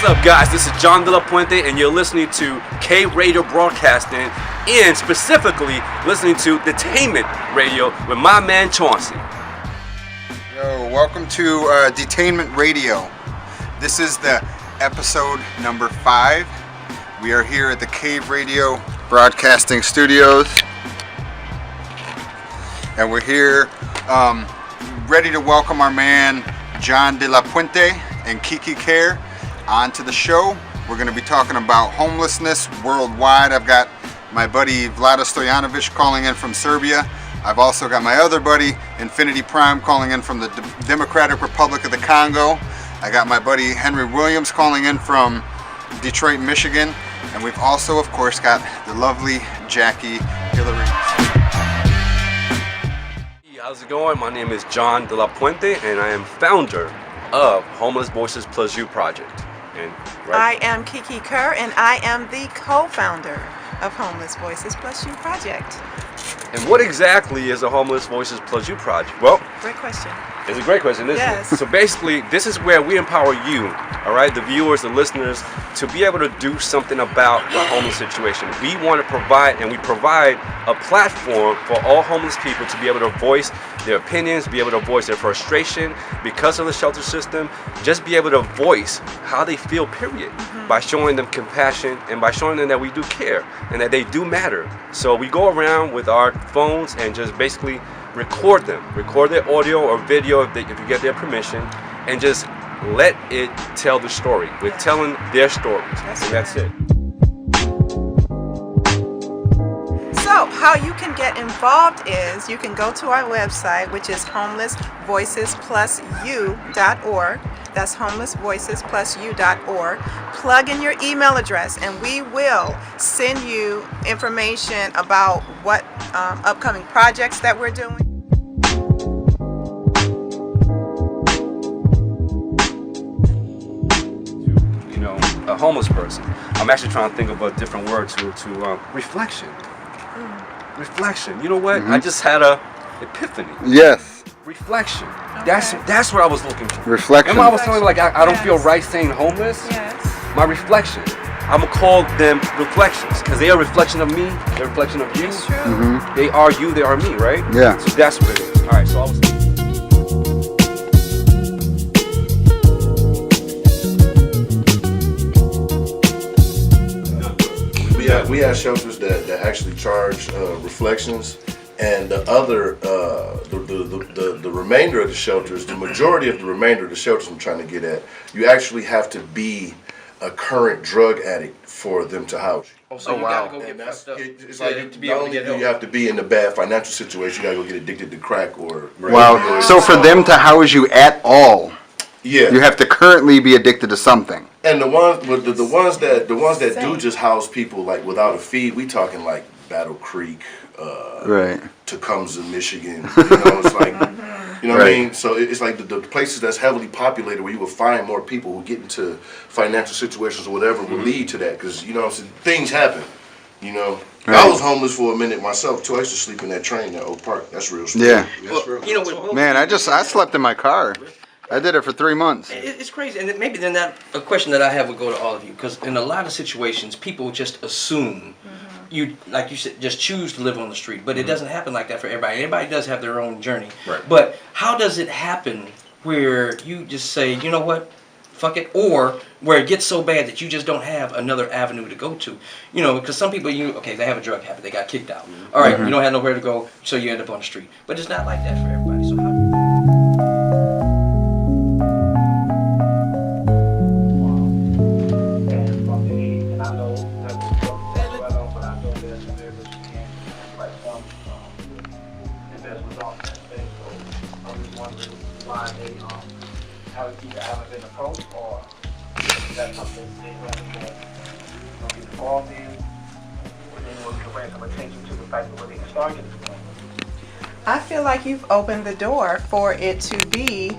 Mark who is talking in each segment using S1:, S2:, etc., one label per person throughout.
S1: up, guys? This is Jhonn de La Puente, and you're listening to K Radio Broadcasting, and specifically listening to Detainment Radio with my man Chauncey.
S2: Yo, welcome to Detainment Radio. This is the episode number 5. We are here at the Cave Radio Broadcasting Studios, and we're here ready to welcome our man Jhonn de La Puente and Kiki Kerr onto the show. We're going to be talking about homelessness worldwide. I've got my buddy Vlada Stojanovic calling in from Serbia. I've also got my other buddy Infinity Prime calling in from the Democratic Republic of the Congo. I got my buddy Henry Williams calling in from Detroit, Michigan. And we've also, of course, got the lovely Jackie Hillary.
S1: How's it going? My name is Jhonn de La Puente, and I am founder of Homeless Voices Plus You Project. And
S3: I am Kiki Kerr, and I am the co-founder of Homeless Voices Plus You Project.
S1: And what exactly is a Homeless Voices Plus You Project? Well,
S3: great question.
S1: It's a great question, isn't
S3: Yes.
S1: it? So basically, this is where we empower you, all right, the viewers, the listeners, to be able to do something about the homeless situation. We want to provide a platform for all homeless people to be able to voice their opinions, be able to voice their frustration because of the shelter system, just be able to voice how they feel, period, by showing them compassion and by showing them that we do care and that they do matter. So we go around with our phones and just basically record their audio or video if you get their permission, and just let it tell the story. We're telling their stories, and that's it.
S3: So how you can get involved is you can go to our website, which is homelessvoicesplusyou.org. That's homelessvoicesplusyou.org. Plug in your email address, and we will send you information about what upcoming projects that we're doing.
S1: A homeless person. I'm actually trying to think of a different word to reflection. Reflection. You know what? I just had a epiphany.
S2: Yes.
S1: Reflection.
S3: Okay.
S1: That's what I was looking for.
S2: Reflection.
S1: Remember I was telling you, like, I don't
S3: Yes.
S1: feel right saying homeless?
S3: Yes.
S1: My reflection. I'm gonna call them reflections because they are a reflection of me. They're a reflection of you.
S3: It's true.
S2: Mm-hmm.
S1: They are you. They are me. Right?
S2: Yeah.
S1: So that's what it is. All right. So I was.
S4: We have shelters that actually charge reflections, and the other the remainder of the shelters, the majority of the remainder of the shelters I'm trying to get at, you actually have to be a current drug addict for them to house you.
S5: Oh, so you gotta go get
S4: And that's,
S5: fucked up
S4: it's like
S5: to be
S4: not
S5: able to
S4: only
S5: get
S4: do
S5: help.
S4: you have to be in a bad financial situation, you gotta go get addicted to crack or
S2: Wow. So for them to house you at all,
S4: yeah,
S2: you have to currently be addicted to something.
S4: And the ones that do just house people like without a fee, we talking like Battle Creek,
S2: Right.
S4: Tecumseh, Michigan. You know, it's like, you know what I
S2: Right.
S4: mean? So it's like the places that's heavily populated where you will find more people who get into financial situations or whatever will lead to that. Because, you know, things happen, you know.
S2: Right.
S4: I was homeless for a minute myself, too. I used to sleep in that train at Oak Park. That's real story.
S2: Yeah.
S4: That's real.
S5: You know what?
S2: Man, I slept in my car. I did it for 3 months.
S5: It's crazy, and maybe then that a question that I have would go to all of you, because in a lot of situations, people just assume you, like you said, just choose to live on the street, but it doesn't happen like that for everybody. Everybody does have their own journey.
S4: Right.
S5: But how does it happen where you just say, you know what, fuck it, or where it gets so bad that you just don't have another avenue to go to? You know, because some people, they have a drug habit, they got kicked out. All right, you don't have nowhere to go, so you end up on the street. But it's not like that for everybody. So how?
S3: I feel like you've opened the door for it to be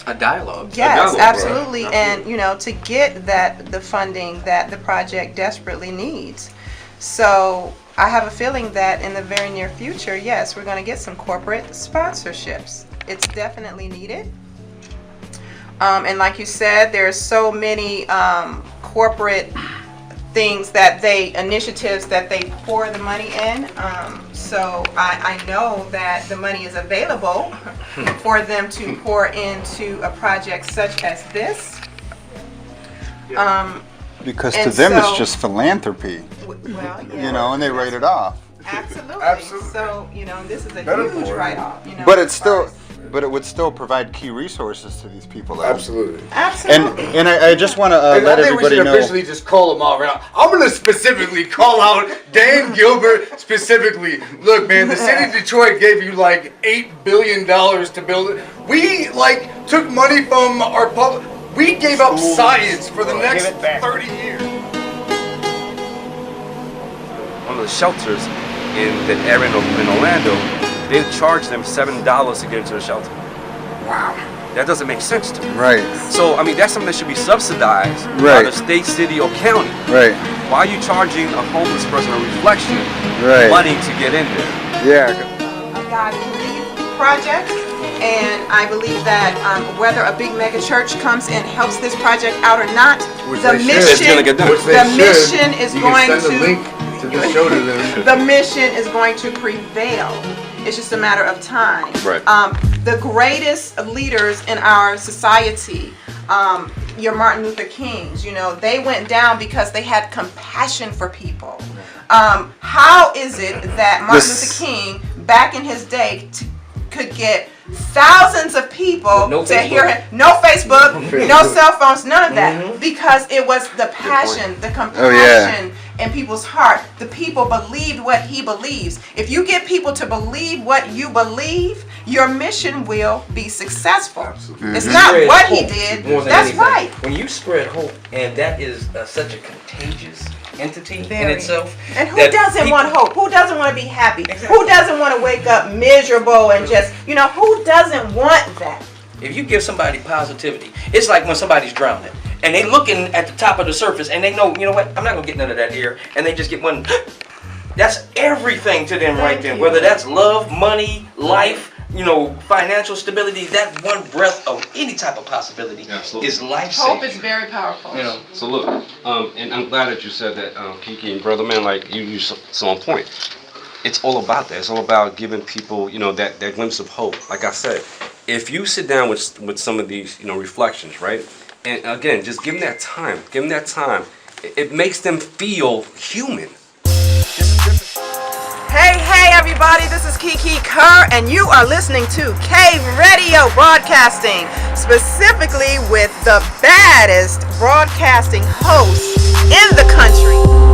S5: A dialogue.
S3: yes,
S1: dialogue,
S3: absolutely.
S1: right.
S3: And to get the funding that the project desperately needs. So I have a feeling that in the very near future, yes, we're going to get some corporate sponsorships. It's definitely needed. And like you said, there's so many corporate things initiatives that they pour the money in. So I know that the money is available for them to pour into a project such as this.
S2: Because to
S3: And
S2: them it's
S3: so-
S2: just philanthropy,
S3: Well, yeah.
S2: you know, and they write it off.
S3: Absolutely.
S2: Absolutely.
S3: So, this is a
S4: Better
S3: huge
S4: for it.
S3: write-off.
S2: But it's still, but it would still provide key resources to these people. Though.
S4: Absolutely.
S3: Absolutely.
S2: And I just want to
S6: And
S2: let
S6: I think we
S2: everybody
S6: should
S2: know.
S6: officially just call them out right now. I'm going to specifically call out Dan Gilbert specifically. Look, man, the city of Detroit gave you like $8 billion to build it. We took money from our public. We gave up science for the next 30 years.
S1: One of the shelters in the area in Orlando, they charge them $7 to get into the shelter.
S2: Wow.
S1: That doesn't make sense to me.
S2: Right.
S1: So, I mean, that's something that should be subsidized
S2: Right.
S1: by the state, city, or county.
S2: Right.
S1: Why are you charging a homeless person a reflection
S2: Right.
S1: money to get in there?
S2: Yeah.
S3: A God-breathed project, and I believe that whether a big mega church comes and helps this project out or not, the
S1: It's gonna get done.
S3: mission is going
S6: Send a link to the show to them.
S3: the mission is going to prevail. It's just a matter of time.
S1: Right.
S3: The greatest leaders in our society, your Martin Luther Kings, they went down because they had compassion for people. How is it that Martin Luther King, back in his day, could get thousands of people
S5: No
S3: to
S5: Facebook.
S3: hear him? No Facebook, no cell phones, none of that. Because it was the passion, the compassion in people's heart. The people believed what he believes. If you get people to believe what you believe, your mission will be successful. It's not
S5: Spread
S3: what he
S5: hope
S3: did.
S5: more than
S3: That's
S5: anything.
S3: right.
S5: When you spread hope, and that is such a contagious entity in
S3: Very.
S5: itself.
S3: And who
S5: that
S3: doesn't
S5: people-
S3: want hope? Who doesn't want to be happy?
S5: Exactly.
S3: Who doesn't want to wake up miserable and just, who doesn't want that?
S5: If you give somebody positivity, it's like when somebody's drowning and they looking at the top of the surface and they know, you know what, I'm not gonna get none of that air, and they just get one. That's everything to them right there.
S3: you.
S5: Whether that's love, money, life, financial stability, that one breath of any type of possibility
S1: Absolutely.
S5: is life-saving.
S3: Hope is very powerful.
S1: So look, and I'm glad that you said that, Kiki and brother man, like you so on point. It's all about that. It's all about giving people, that glimpse of hope. Like I said, if you sit down with some of these, reflections, right? And again, just give them that time. Give them that time. It makes them feel human.
S3: Hey, everybody, this is Kiki Kerr, and you are listening to K Radio Broadcasting, specifically with the baddest broadcasting host in the country.